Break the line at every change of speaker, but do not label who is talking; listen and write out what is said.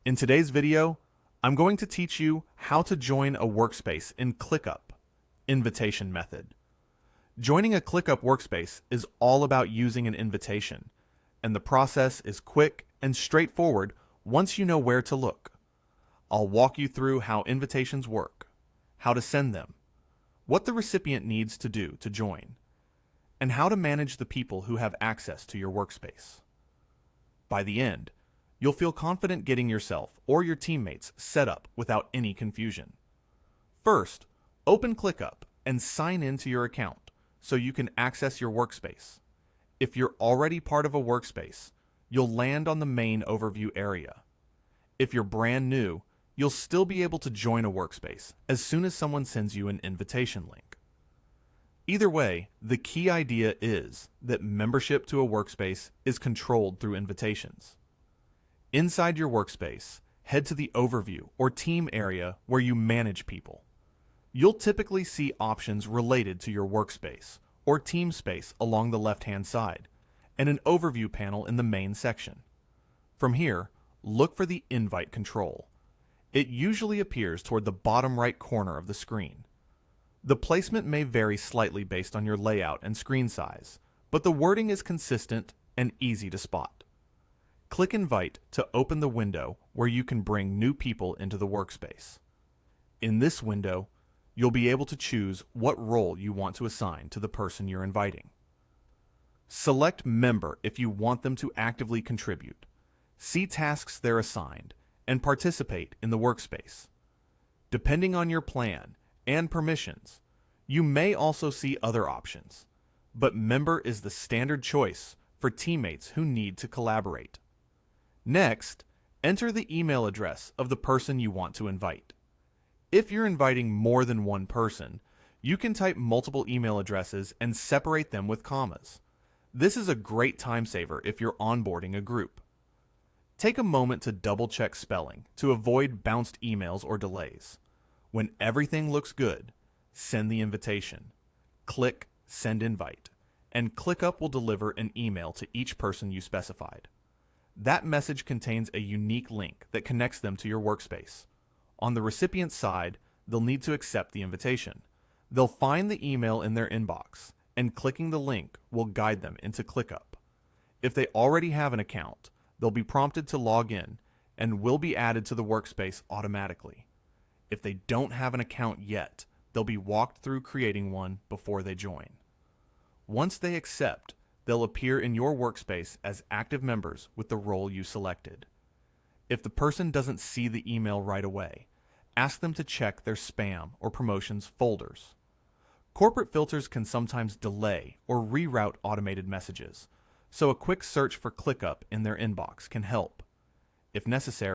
In today's video, I'm going to teach you how to join a workspace in ClickUp, invitation method. Joining a ClickUp workspace is all about using an invitation, and the process is quick and straightforward once you know where to look. I'll walk you through how invitations work, how to send them, what the recipient needs to do to join, and how to manage the people who have access to your workspace. By the end, you'll feel confident getting yourself or your teammates set up without any confusion. First, open ClickUp and sign into your account so you can access your workspace. If you're already part of a workspace, you'll land on the main overview area. If you're brand new, you'll still be able to join a workspace as soon as someone sends you an invitation link. Either way, the key idea is that membership to a workspace is controlled through invitations. Inside your workspace, head to the Overview or Team area where you manage people. You'll typically see options related to your workspace or team space along the left-hand side, and an Overview panel in the main section. From here, look for the Invite control. It usually appears toward the bottom right corner of the screen. The placement may vary slightly based on your layout and screen size, but the wording is consistent and easy to spot. Click Invite to open the window where you can bring new people into the workspace. In this window, you'll be able to choose what role you want to assign to the person you're inviting. Select Member if you want them to actively contribute, see tasks they're assigned, and participate in the workspace. Depending on your plan and permissions, you may also see other options, but Member is the standard choice for teammates who need to collaborate. Next, enter the email address of the person you want to invite. If you're inviting more than one person, you can type multiple email addresses and separate them with commas. This is a great time saver if you're onboarding a group. Take a moment to double-check spelling to avoid bounced emails or delays. When everything looks good, send the invitation. Click Send Invite, and ClickUp will deliver an email to each person you specified. That message contains a unique link that connects them to your workspace. On the recipient's side, they'll need to accept the invitation. They'll find the email in their inbox, and clicking the link will guide them into ClickUp. If they already have an account, they'll be prompted to log in and will be added to the workspace automatically. If they don't have an account yet, they'll be walked through creating one before they join. Once they accept, they'll appear in your workspace as active members with the role you selected. If the person doesn't see the email right away, ask them to check their spam or promotions folders. Corporate filters can sometimes delay or reroute automated messages, so a quick search for ClickUp in their inbox can help. If necessary,